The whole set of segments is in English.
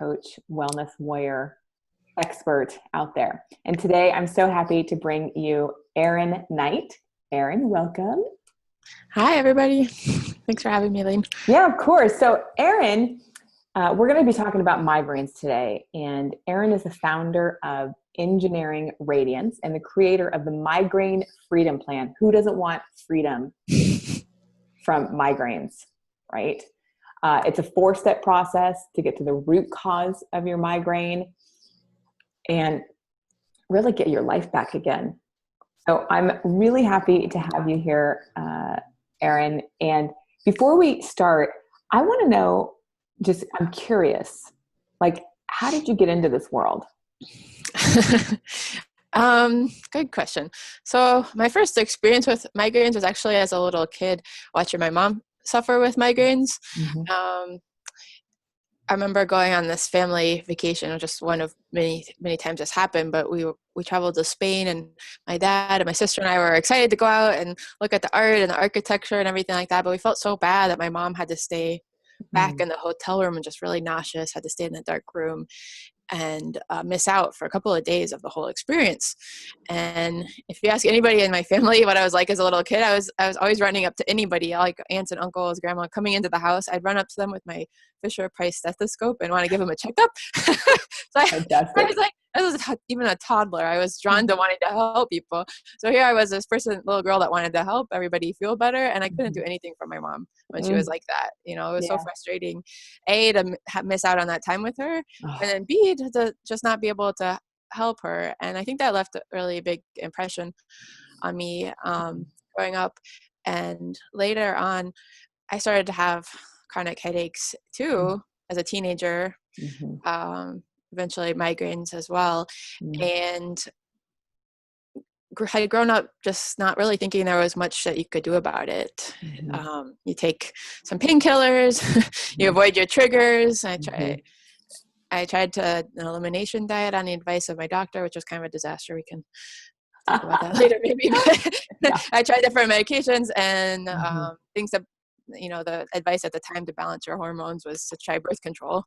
coach, wellness warrior expert out there. And today I'm so happy to bring you Erin Knight. Erin, welcome. Hi, everybody. Thanks for having me, Elaine. Yeah, of course. So Erin, we're going to be talking about migraines today. And Erin is the founder of Engineering Radiance and the creator of the Migraine Freedom Plan. Who doesn't want freedom from migraines, right? It's a 4-step process to get to the root cause of your migraine and really get your life back again. So I'm really happy to have you here, Erin. And before we start, I want to know, I'm curious, like, how did you get into this world? Good question. So my first experience with migraines was actually as a little kid watching my mom suffer with migraines. Mm-hmm. I remember going on this family vacation, just one of many times this happened, but we traveled to Spain, and my dad and my sister and I were excited to go out and look at the art and the architecture and everything like that, but we felt so bad that my mom had to stay back in the hotel room and just really nauseous, had to stay in the dark room and miss out for a couple of days of the whole experience. And if you ask anybody in my family what I was like as a little kid, I was always running up to anybody, like aunts and uncles, grandma, coming into the house. I'd run up to them with my Fisher Price stethoscope and want to give them a checkup. So I was like, I was even a toddler. I was drawn to wanting to help people. So here I was, this little girl that wanted to help everybody feel better, and I couldn't do anything for my mom when she was like that. You know, it was so frustrating, A, to miss out on that time with her, and then B, to just not be able to help her. And I think that left a really big impression on me growing up. And later on, I started to have chronic headaches too as a teenager. Eventually migraines as well. And had grown up just not really thinking there was much that you could do about it. You take some painkillers, you avoid your triggers. I tried an elimination diet on the advice of my doctor, which was kind of a disaster. We can talk about that later maybe. But I tried different medications and things that, the advice at the time to balance your hormones was to try birth control.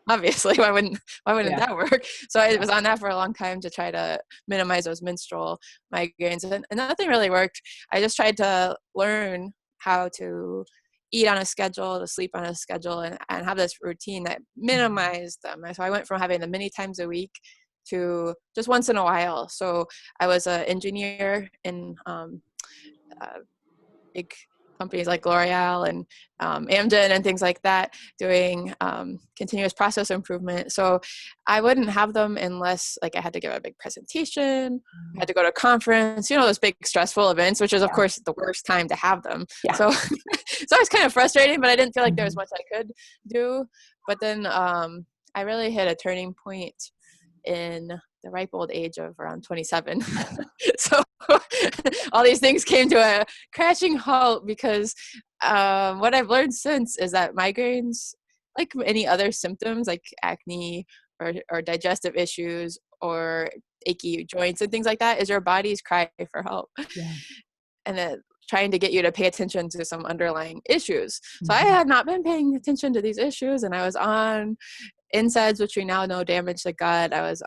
Obviously, why wouldn't that work? So I was on that for a long time to try to minimize those menstrual migraines, and nothing really worked. I just tried to learn how to eat on a schedule, to sleep on a schedule, and have this routine that minimized them. So I went from having them many times a week to just once in a while. So I was an engineer in big companies like L'Oreal and Amgen and things like that, doing continuous process improvement. So I wouldn't have them unless I had to give a big presentation, I had to go to a conference, those big stressful events, which is of course the worst time to have them. So so it was kind of frustrating, but I didn't feel like there was much I could do. But then I really hit a turning point in the ripe old age of around 27. So all these things came to a crashing halt because what I've learned since is that migraines, like any other symptoms like acne or digestive issues or achy joints and things like that, is your body's cry for help. And then trying to get you to pay attention to some underlying issues. So I had not been paying attention to these issues, and I was on NSAIDs, which we now know damage the gut. I was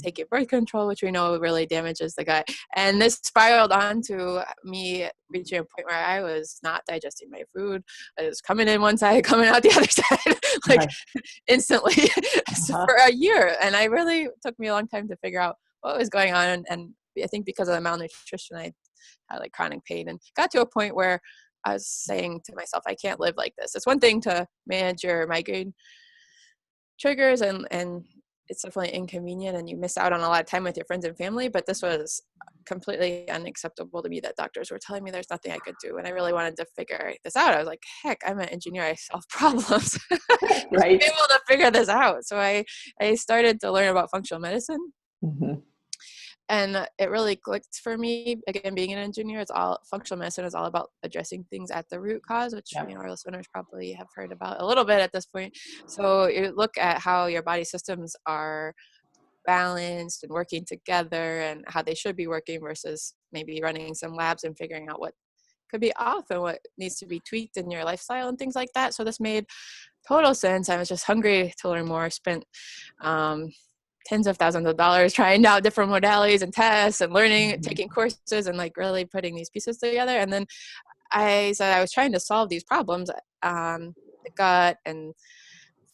taking birth control, which we know really damages the gut. And this spiraled on to me reaching a point where I was not digesting my food. I was coming in one side, coming out the other side, instantly for a year. And I really took me a long time to figure out what was going on. And I think because of the malnutrition, I had chronic pain, and got to a point where I was saying to myself, I can't live like this. It's one thing to manage your migraine triggers, and it's definitely inconvenient, and you miss out on a lot of time with your friends and family, but this was completely unacceptable to me that doctors were telling me there's nothing I could do. And I really wanted to figure this out. I was like, heck, I'm an engineer, I solve problems. Right. Be able to figure this out. So I started to learn about functional medicine. And it really clicked for me. Again, being an engineer, functional medicine is all about addressing things at the root cause, which our listeners probably have heard about a little bit at this point. So you look at how your body systems are balanced and working together and how they should be working versus maybe running some labs and figuring out what could be off and what needs to be tweaked in your lifestyle and things like that. So this made total sense. I was just hungry to learn more. I spent tens of thousands of dollars trying out different modalities and tests and learning, taking courses and like really putting these pieces together. And then I said I was trying to solve these problems, the gut and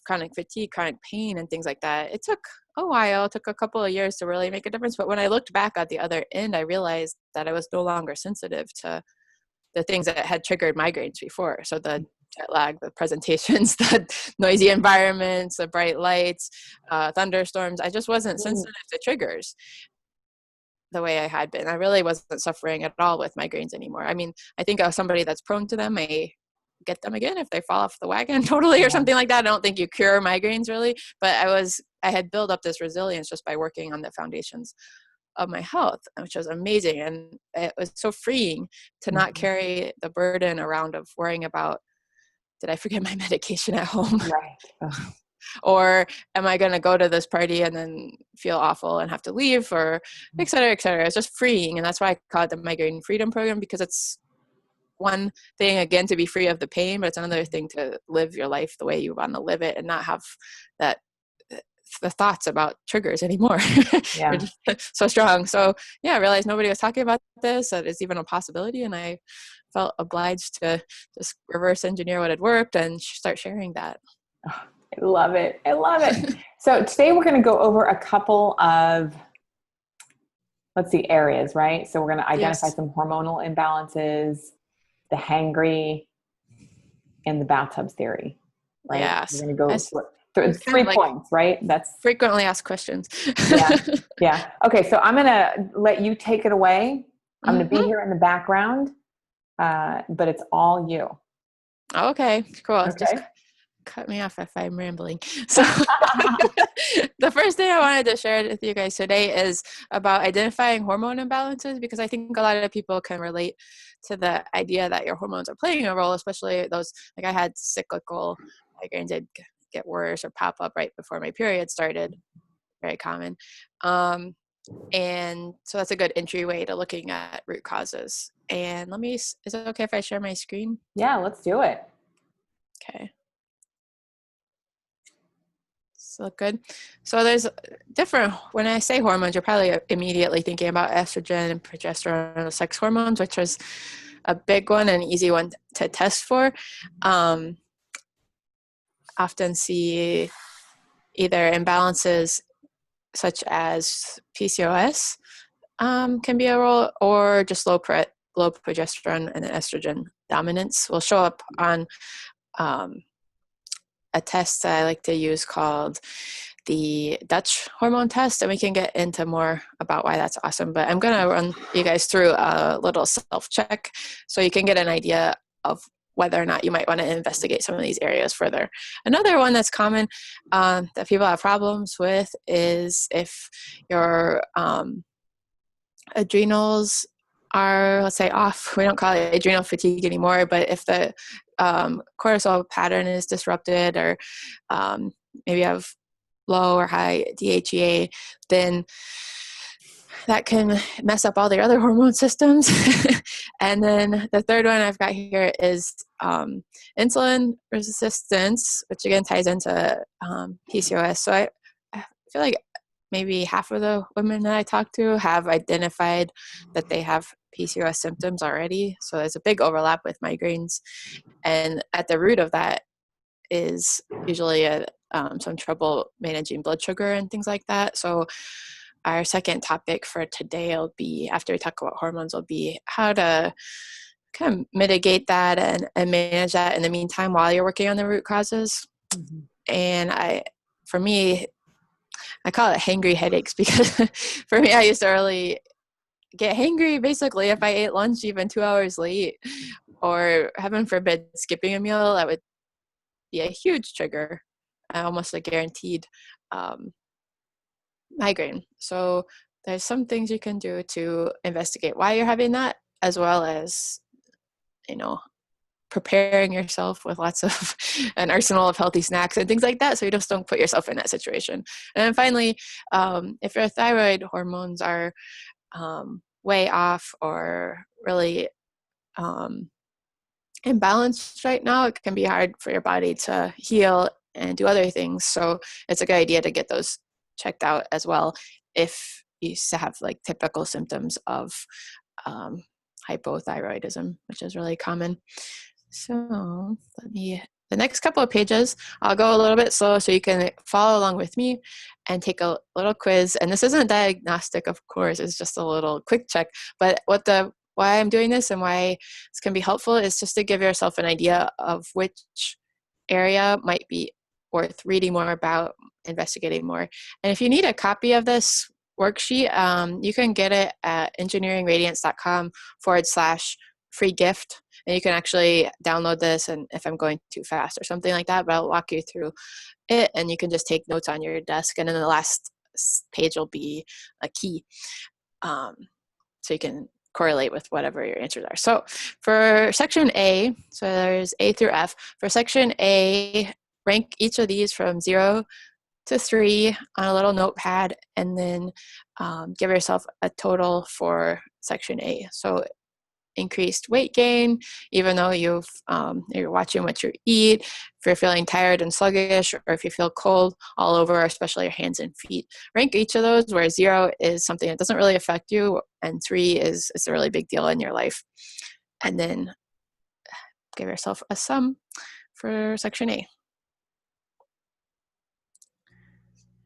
chronic fatigue, chronic pain, and things like that. It took a while, it took a couple of years to really make a difference. But when I looked back at the other end, I realized that I was no longer sensitive to the things that had triggered migraines before. So the jet lag, the presentations, the noisy environments, the bright lights, thunderstorms. I just wasn't sensitive to triggers the way I had been. I really wasn't suffering at all with migraines anymore. I mean, I think as somebody that's prone to them, I get them again if they fall off the wagon totally or something like that. I don't think you cure migraines really, but I had built up this resilience just by working on the foundations of my health, which was amazing. And it was so freeing to not carry the burden around of worrying about, did I forget my medication at home? Right. Or am I going to go to this party and then feel awful and have to leave, or et cetera, et cetera. It's just freeing. And that's why I call it the Migraine Freedom Program, because it's one thing, again, to be free of the pain, but it's another thing to live your life the way you want to live it and not have that the thoughts about triggers anymore. Yeah. They're just so strong. So yeah, I realized nobody was talking about this, that it's even a possibility. And I felt obliged to just reverse engineer what had worked and start sharing that. Oh, I love it. I love it. So today we're going to go over a couple of, let's see, areas, right? So we're going to identify some hormonal imbalances, the hangry, and the bathtub theory, right? Yes. We're going to go through 3 points, right? That's frequently asked questions. Yeah. Okay. So I'm going to let you take it away. I'm going to be here in the background, but it's all you. Okay, cool. Okay. Just cut me off if I'm rambling. So the first thing I wanted to share with you guys today is about identifying hormone imbalances, because I think a lot of people can relate to the idea that your hormones are playing a role, especially those, like I had cyclical migraines, they'd get worse or pop up right before my period started. Very common. And so that's a good entryway to looking at root causes. And is it okay if I share my screen? Yeah, let's do it. Okay. Look good. So there's different, when I say hormones, you're probably immediately thinking about estrogen and progesterone and the sex hormones, which is a big one and easy one to test for. Often see either imbalances such as PCOS can be a role, or just low progesterone and estrogen dominance will show up on a test that I like to use called the Dutch hormone test, and we can get into more about why that's awesome. But I'm going to run you guys through a little self-check so you can get an idea of whether or not you might want to investigate some of these areas further. Another one that's common that people have problems with is if your adrenals are, let's say, off. We don't call it adrenal fatigue anymore, but if the cortisol pattern is disrupted, or maybe you have low or high DHEA, then that can mess up all the other hormone systems. And then the third one I've got here is insulin resistance, which again ties into PCOS. So I feel like maybe half of the women that I talk to have identified that they have PCOS symptoms already. So there's a big overlap with migraines. And at the root of that is usually some trouble managing blood sugar and things like that. So our second topic for today will be, after we talk about hormones, will be how to kind of mitigate that and manage that in the meantime while you're working on the root causes. Mm-hmm. And for me, I call it hangry headaches, because for me, I used to really get hangry basically if I ate lunch even 2 hours late, or heaven forbid skipping a meal. That would be a huge trigger, almost a guaranteed migraine. So there's some things you can do to investigate why you're having that, as well as, preparing yourself with lots of an arsenal of healthy snacks and things like that, so you just don't put yourself in that situation. And then finally, if your thyroid hormones are way off, or really imbalanced right now, it can be hard for your body to heal and do other things. So it's a good idea to get those checked out as well if you have like typical symptoms of um, hypothyroidism, which is really common. So the next couple of pages, I'll go a little bit slow so you can follow along with me and take a little quiz. And this isn't diagnostic, of course, it's just a little quick check. But why I'm doing this and why this can be helpful is just to give yourself an idea of which area might be worth reading more about, investigating more. And if you need a copy of this worksheet, you can get it at engineeringradiance.com/free gift. And you can actually download this, and if I'm going too fast or something like that, but I'll walk you through it, and you can just take notes on your desk. And then the last page will be a key. So you can correlate with whatever your answers are. So for section A, so there's A through F. For section A, rank each of these from 0 to 3 on a little notepad, and then give yourself a total for section A. So increased weight gain, even though you're watching what you eat, if you're feeling tired and sluggish, or if you feel cold all over, especially your hands and feet. Rank each of those, where 0 is something that doesn't really affect you, and 3 is a really big deal in your life. And then give yourself a sum for section A.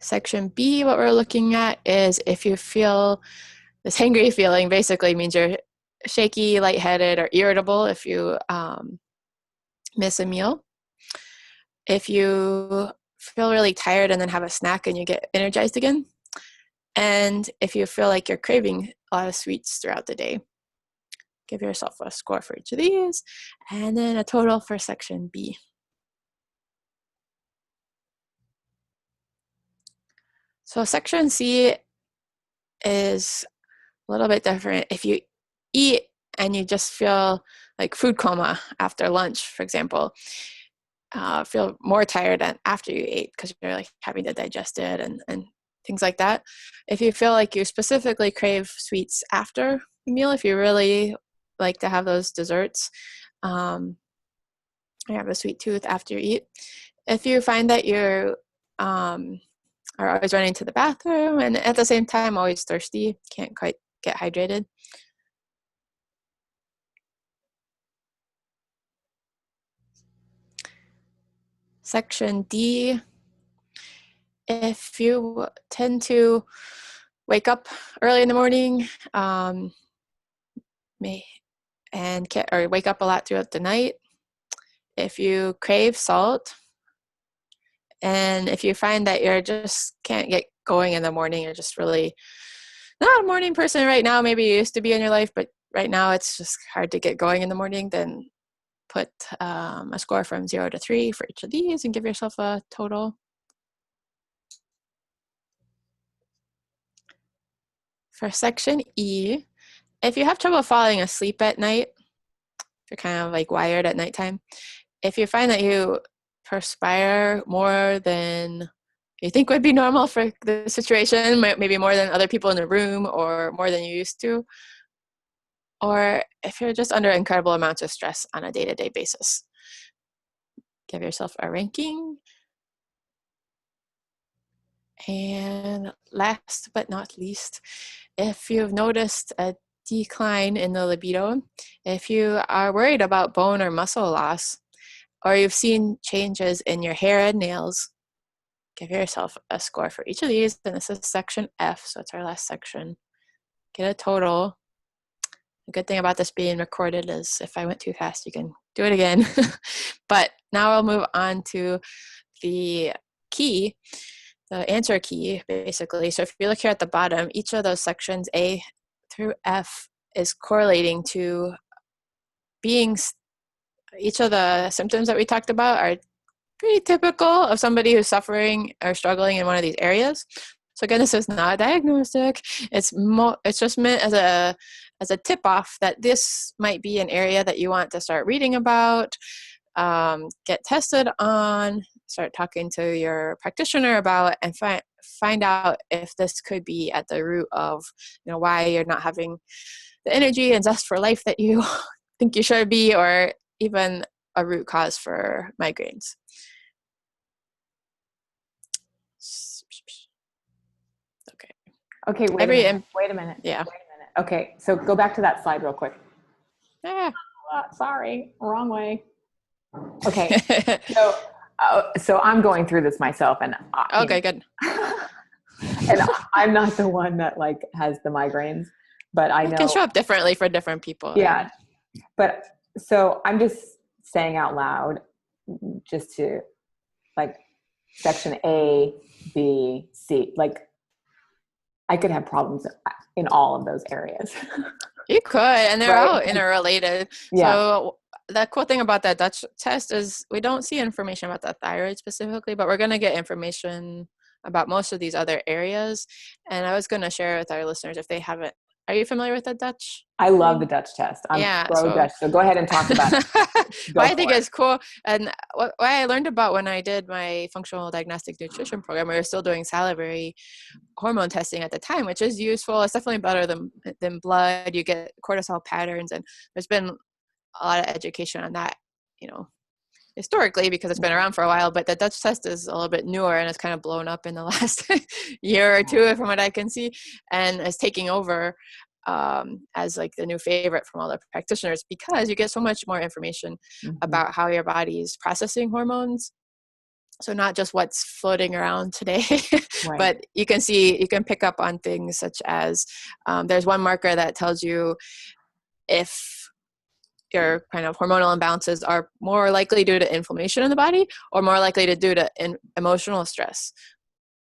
Section B, what we're looking at is if you feel this hangry feeling, basically means you're shaky, lightheaded, or irritable if you miss a meal. If you feel really tired and then have a snack and you get energized again. And if you feel like you're craving a lot of sweets throughout the day. Give yourself a score for each of these, and then a total for section B. So section C is a little bit different. If you eat and you just feel like food coma after lunch, for example, feel more tired than after you ate because you're like having to digest it and things like that. If you feel like you specifically crave sweets after the meal, if you really like to have those desserts, you have a sweet tooth after you eat. If you find that you are always running to the bathroom and at the same time always thirsty, can't quite get hydrated. Section D, if you tend to wake up early in the morning, or wake up a lot throughout the night, if you crave salt, and if you find that you're just can't get going in the morning, you're just really not a morning person right now, maybe you used to be in your life, but right now it's just hard to get going in the morning, then put a score from 0 to 3 for each of these and give yourself a total. For section E, if you have trouble falling asleep at night, if you're kind of like wired at nighttime, if you find that you perspire more than you think would be normal for the situation, maybe more than other people in the room or more than you used to, or if you're just under incredible amounts of stress on a day-to-day basis, give yourself a ranking. And last but not least, if you've noticed a decline in the libido, if you are worried about bone or muscle loss, or you've seen changes in your hair and nails, give yourself a score for each of these. And this is section F, so it's our last section. Get a total. The good thing about this being recorded is if I went too fast, you can do it again. But now I'll move on to the key, the answer key, basically. So if you look here at the bottom, each of those sections, A through F, is correlating to being, each of the symptoms that we talked about are pretty typical of somebody who's suffering or struggling in one of these areas. So again, this is not a diagnostic. It's just meant as a tip-off that this might be an area that you want to start reading about, get tested on, start talking to your practitioner about, and find out if this could be at the root of, why you're not having the energy and zest for life that you think you should be, or even a root cause for migraines. Okay. Okay, wait a minute. Yeah. Okay, so go back to that slide real quick. Ah. Sorry, wrong way. Okay, so I'm going through this myself, and Okay, good. and I'm not the one that like has the migraines, but I know it can show up differently for different people. Yeah, but so I'm just saying out loud, just to like section A, B, C, like I could have problems in all of those areas. You could, and they're Right? all interrelated. Yeah. So the cool thing about that Dutch test is we don't see information about the thyroid specifically, but we're going to get information about most of these other areas. And I was going to share with our listeners if they haven't. Are you familiar with the Dutch? I love the Dutch test. I'm pro Dutch. So go ahead and talk about it. What I think is cool, and what I learned about when I did my functional diagnostic nutrition program, we were still doing salivary hormone testing at the time, which is useful. It's definitely better than blood. You get cortisol patterns, and there's been a lot of education on that, historically, because it's been around for a while. But the Dutch test is a little bit newer, and it's kind of blown up in the last year or two, from what I can see, and is taking over as like the new favorite from all the practitioners, because you get so much more information about how your body is processing hormones. So not just what's floating around today, Right. but you can pick up on things such as there's one marker that tells you if your kind of hormonal imbalances are more likely due to inflammation in the body or more likely to due to emotional stress.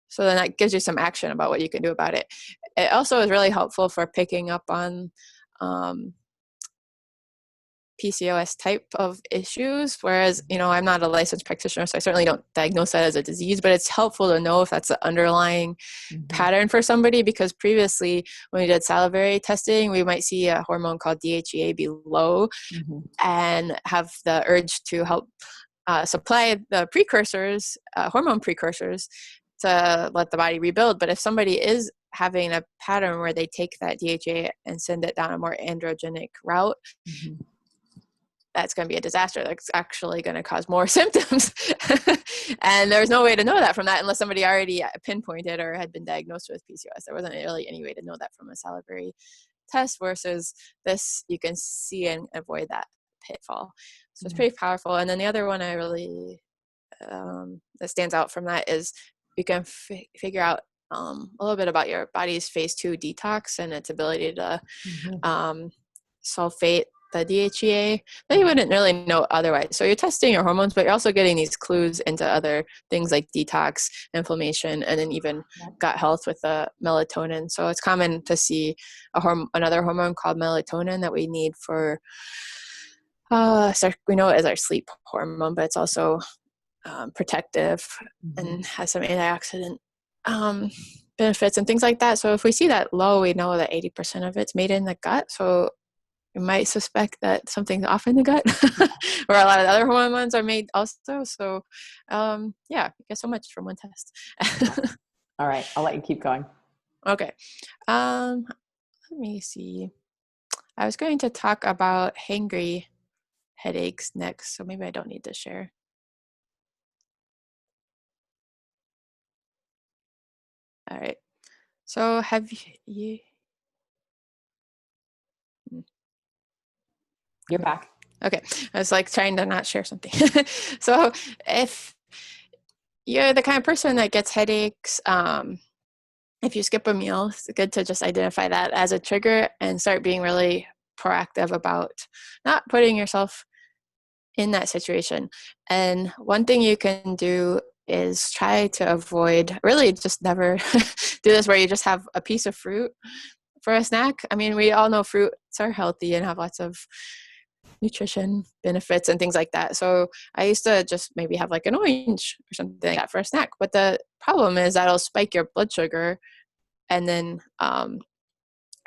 So then that gives you some action about what you can do about it. It also is really helpful for picking up on PCOS type of issues, whereas, I'm not a licensed practitioner, so I certainly don't diagnose that as a disease, but it's helpful to know if that's the underlying pattern for somebody, because previously when we did salivary testing, we might see a hormone called DHEA be low and have the urge to help supply the precursors, hormone precursors, to let the body rebuild. But if somebody is having a pattern where they take that DHEA and send it down a more androgenic route, that's going to be a disaster. That's actually going to cause more symptoms. And there's no way to know that from that unless somebody already pinpointed or had been diagnosed with PCOS. There wasn't really any way to know that from a salivary test, versus this, you can see and avoid that pitfall. So it's pretty powerful. And then the other one I really, that stands out from that is you can figure out a little bit about your body's phase 2 detox and its ability to sulfate the DHEA that you wouldn't really know otherwise. So you're testing your hormones, but you're also getting these clues into other things like detox, inflammation, and then even gut health with the melatonin. So it's common to see another hormone called melatonin that we need for, we know it as our sleep hormone, but it's also protective and has some antioxidant benefits and things like that. So if we see that low, we know that 80% of it's made in the gut. So you might suspect that something's off in the gut, or a lot of other hormones are made also. So, you get so much from one test. All right, I'll let you keep going. Okay. Let me see. I was going to talk about hangry headaches next, so maybe I don't need to share. All right. So have you? You're back. Okay. I was like trying to not share something. So if you're the kind of person that gets headaches, if you skip a meal, it's good to just identify that as a trigger and start being really proactive about not putting yourself in that situation. And one thing you can do is try to avoid, really just never do this where you just have a piece of fruit for a snack. I mean, we all know fruits are healthy and have lots of nutrition benefits and things like that. So I used to just maybe have like an orange or something like that for a snack. But the problem is that'll spike your blood sugar, and then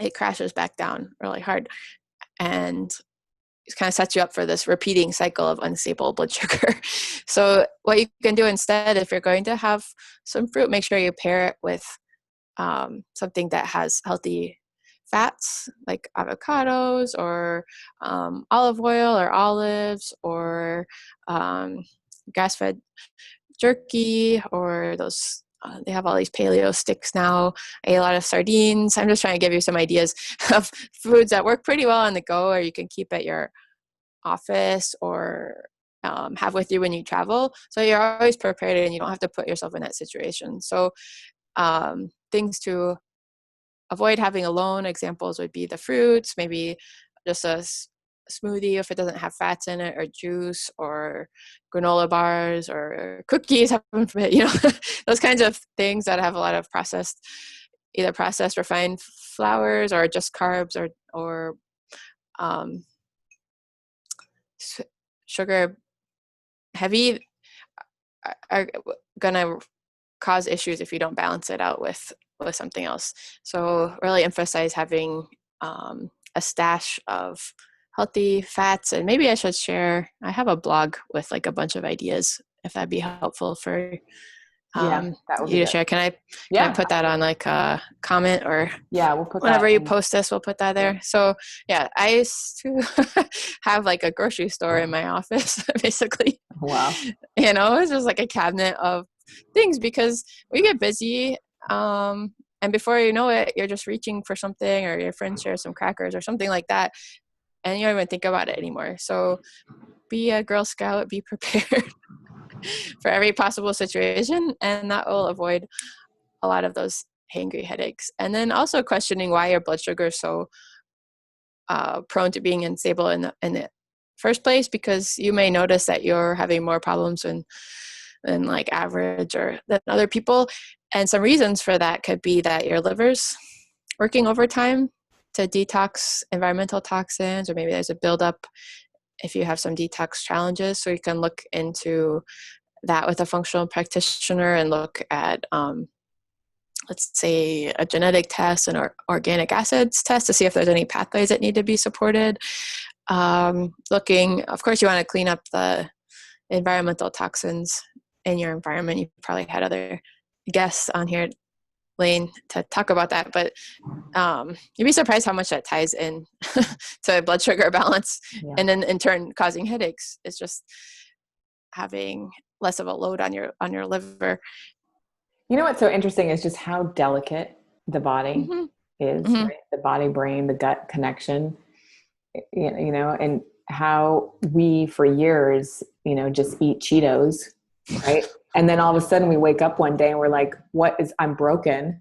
it crashes back down really hard. And it kind of sets you up for this repeating cycle of unstable blood sugar. So what you can do instead, if you're going to have some fruit, make sure you pair it with something that has healthy fats like avocados or olive oil or olives or grass-fed jerky or those they have all these paleo sticks now. I ate a lot of sardines. I'm just trying to give you some ideas of foods that work pretty well on the go, or you can keep at your office or have with you when you travel. So you're always prepared and you don't have to put yourself in that situation. So things to avoid having alone, examples would be the fruits, maybe just a smoothie if it doesn't have fats in it, or juice, or granola bars, or cookies, heaven forbid, those kinds of things that have a lot of either processed refined flours or just carbs or sugar heavy are gonna cause issues if you don't balance it out with something else. So really emphasize having a stash of healthy fats. And maybe I should share, I have a blog with like a bunch of ideas, if that'd be helpful for that would be you to good. share. Can Yeah. I put that on like a comment, or we'll put whenever that you in. post this, we'll put that there. So yeah, I used to have like a grocery store in my office, basically. Wow. It's just like a cabinet of things, because we get busy. And before you know it, you're just reaching for something, or your friend shares some crackers or something like that, and you don't even think about it anymore. So be a Girl Scout, be prepared for every possible situation, and that will avoid a lot of those hangry headaches. And then also questioning why your blood sugar is so prone to being unstable in the first place, because you may notice that you're having more problems than like average or than other people. And some reasons for that could be that your liver's working overtime to detox environmental toxins, or maybe there's a buildup if you have some detox challenges. So you can look into that with a functional practitioner and look at let's say a genetic test and organic acids test to see if there's any pathways that need to be supported. Looking, of course, you want to clean up the environmental toxins in your environment. You probably had other guests on here, Lane, to talk about that, but you'd be surprised how much that ties in to blood sugar balance, and then in turn causing headaches. It's just having less of a load on your liver. What's so interesting is just how delicate the body is, right? The body, brain, the gut connection, and how we for years, just eat Cheetos, right? And then all of a sudden we wake up one day and we're like, I'm broken,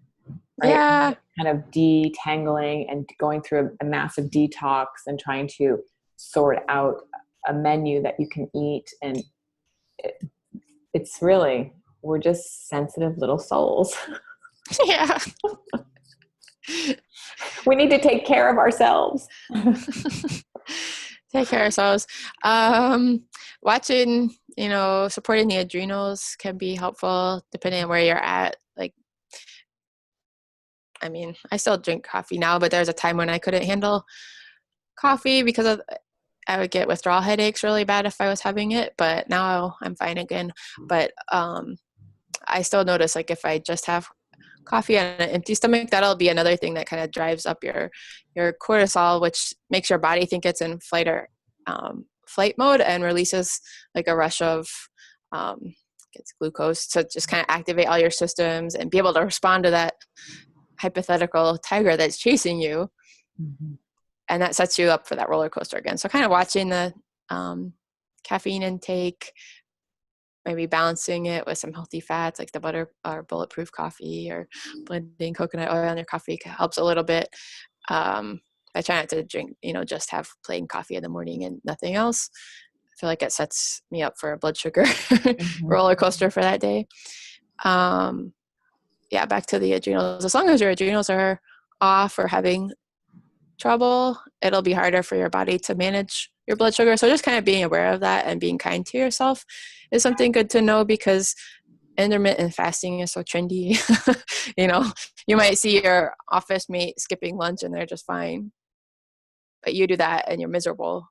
right? Yeah. Kind of detangling and going through a massive detox and trying to sort out a menu that you can eat. And it's really, we're just sensitive little souls. Yeah. We need to take care of ourselves. Take care of ourselves. Watching, supporting the adrenals can be helpful depending on where you're at. Like, I mean, I still drink coffee now, but there's a time when I couldn't handle coffee because I would get withdrawal headaches really bad if I was having it, but now I'm fine again. But I still notice, like, if I just have coffee on an empty stomach, that'll be another thing that kind of drives up your cortisol, which makes your body think it's in flight mode and releases like a rush of gets glucose to just kind of activate all your systems and be able to respond to that hypothetical tiger that's chasing you. And that sets you up for that roller coaster again. So kind of watching the caffeine intake, maybe balancing it with some healthy fats like the butter or bulletproof coffee, or blending coconut oil in your coffee helps a little bit. I try not to drink, just have plain coffee in the morning and nothing else. I feel like it sets me up for a blood sugar roller coaster for that day. Back to the adrenals. As long as your adrenals are off or having trouble, it'll be harder for your body to manage your blood sugar. So just kind of being aware of that and being kind to yourself is something good to know, because intermittent fasting is so trendy. You might see your office mate skipping lunch and they're just fine, but you do that and you're miserable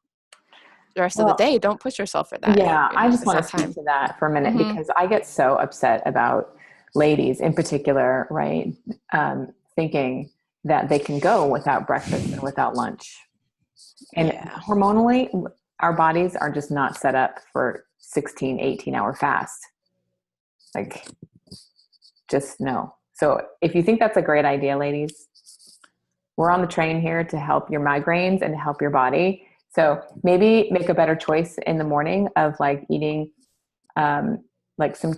the rest of the day. Don't push yourself for that. Yeah, I just want to speak to that for a minute, because I get so upset about ladies in particular, right? Thinking, that they can go without breakfast and without lunch. And Yeah. hormonally, our bodies are just not set up for 16, 18-hour fast. Like, just no. So if you think that's a great idea, ladies, we're on the train here to help your migraines and to help your body. So maybe make a better choice in the morning of like eating like some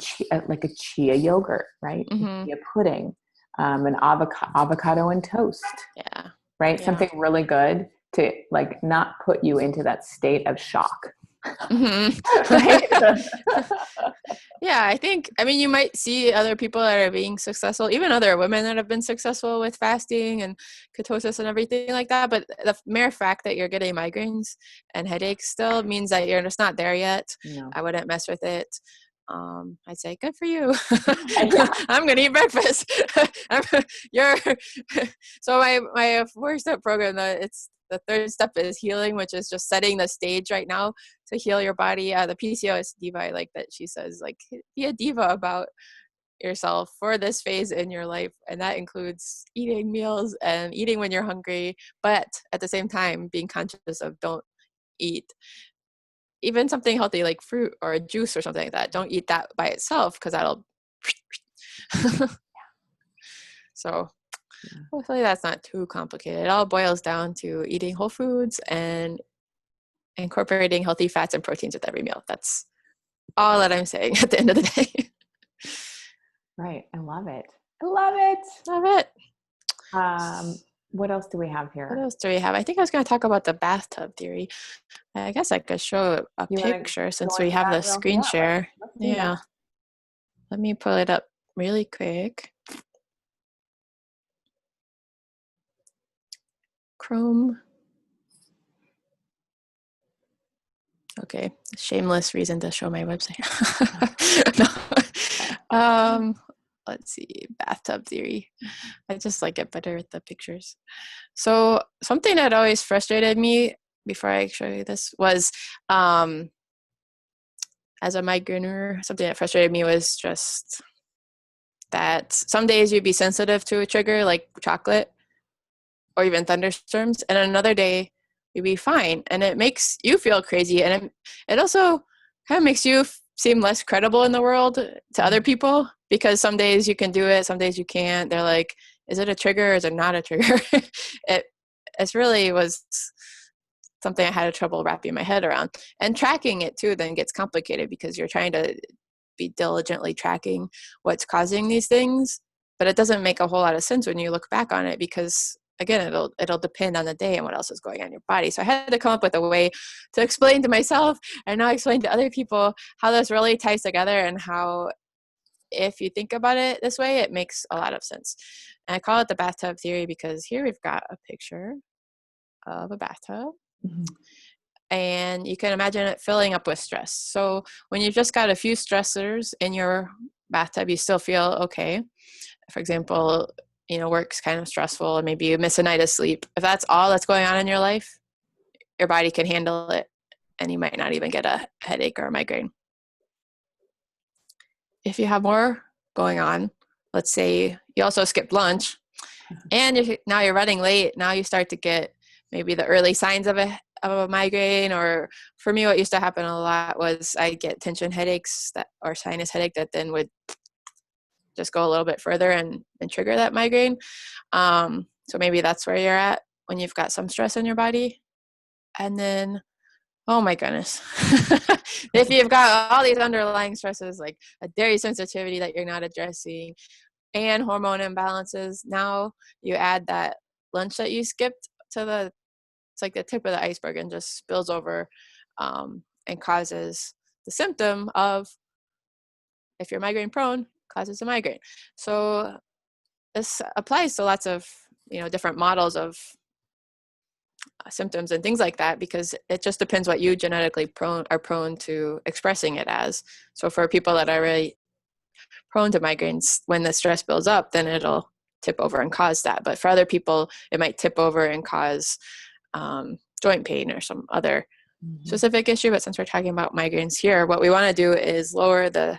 like a chia yogurt, right? Mm-hmm. Chia pudding, an avocado and toast, Yeah. right? Yeah. Something really good to like not put you into that state of shock. Mm-hmm. Right? Yeah, I mean, you might see other people that are being successful, even other women that have been successful with fasting and ketosis and everything like that. But the mere fact that you're getting migraines and headaches still means that you're just not there yet. No. I wouldn't mess with it. I'd say, good for you. Yeah. I'm going to eat breakfast. You're so my 4-step program, the third step is healing, which is just setting the stage right now to heal your body. The PCOS diva, I like that she says, like, be a diva about yourself for this phase in your life. And that includes eating meals and eating when you're hungry, but at the same time, being conscious of don't eat even something healthy like fruit or a juice or something like that. Don't eat that by itself because that'll. So hopefully that's not too complicated. It all boils down to eating whole foods and incorporating healthy fats and proteins with every meal. That's all that I'm saying at the end of the day. Right. I love it. I love it. Love it. What else do we have here? What else do we have? I think I was going to talk about the bathtub theory. I guess I could show a picture since we have the screen share. Yeah. Let me pull it up really quick. Chrome. Okay, shameless reason to show my website. No. Let's see, bathtub theory. I just like it better with the pictures. So something that always frustrated me before I show you this was, as a migrainer, something that frustrated me was just that some days you'd be sensitive to a trigger like chocolate or even thunderstorms, and another day you'd be fine, and it makes you feel crazy, and it also kind of makes you seem less credible in the world to other people, because some days you can do it, some days you can't. They're like, is it a trigger or is it not a trigger? It really was something I had trouble wrapping my head around, and tracking it too then gets complicated because you're trying to be diligently tracking what's causing these things, but it doesn't make a whole lot of sense when you look back on it, because again, it'll depend on the day and what else is going on in your body. So I had to come up with a way to explain to myself and now explain to other people how this really ties together, and how, if you think about it this way, it makes a lot of sense. And I call it the bathtub theory because here we've got a picture of a bathtub. Mm-hmm. And you can imagine it filling up with stress. So when you've just got a few stressors in your bathtub, you still feel okay. For example, work's kind of stressful and maybe you miss a night of sleep. If that's all that's going on in your life, your body can handle it and you might not even get a headache or a migraine. If you have more going on, let's say you also skipped lunch and now you're running late, now you start to get maybe the early signs of a migraine. Or for me, what used to happen a lot was I'd get tension headaches or sinus headache that then would just go a little bit further and trigger that migraine. So maybe that's where you're at when you've got some stress in your body. And then, oh my goodness, if you've got all these underlying stresses like a dairy sensitivity that you're not addressing and hormone imbalances, now you add that lunch that you skipped to it's like the tip of the iceberg and just spills over and causes the symptom of, if you're migraine prone, causes a migraine. So this applies to lots of different models of symptoms and things like that, because it just depends what you genetically are prone to expressing it as. So for people that are really prone to migraines, when the stress builds up, then it'll tip over and cause that. But for other people, it might tip over and cause joint pain or some other specific issue. But since we're talking about migraines here, what we want to do is lower the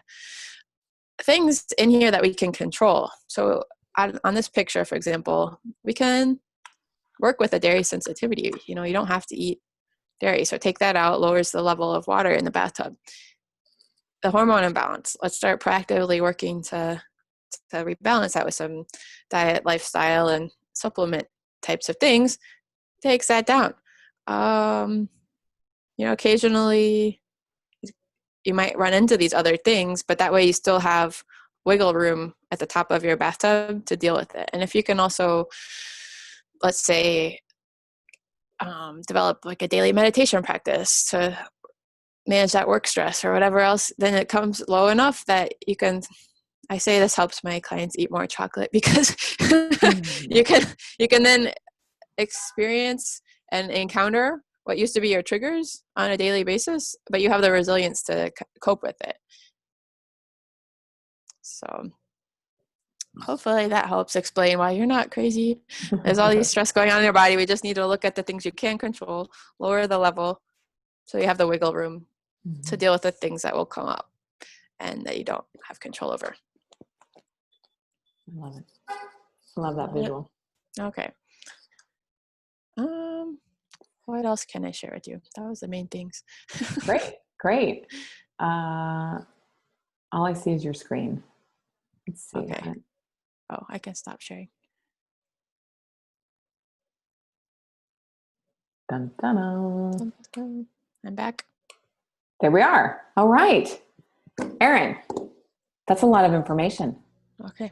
things in here that we can control. So on this picture, for example, we can work with a dairy sensitivity. You know, you don't have to eat dairy. So take that out, lowers the level of water in the bathtub. The hormone imbalance, let's start proactively working to rebalance that with some diet, lifestyle, and supplement types of things. Takes that down. You know, occasionally you might run into these other things, but that way you still have wiggle room at the top of your bathtub to deal with it. And if you can also, let's say, develop like a daily meditation practice to manage that work stress or whatever else, then it comes low enough that you can, I say this helps my clients eat more chocolate because you can then experience and encounter what used to be your triggers on a daily basis, but you have the resilience to cope with it. So hopefully that helps explain why you're not crazy. There's all these stress going on in your body. We just need to look at the things you can control, lower the level, so you have the wiggle room to deal with the things that will come up and that you don't have control over. I love it. I love that visual. Okay. What else can I share with you? That was the main things. Great. All I see is your screen. Let's see. Okay. Oh, I can stop sharing. Dun, dun, dun. I'm back. There we are. All right. Erin, that's a lot of information. Okay.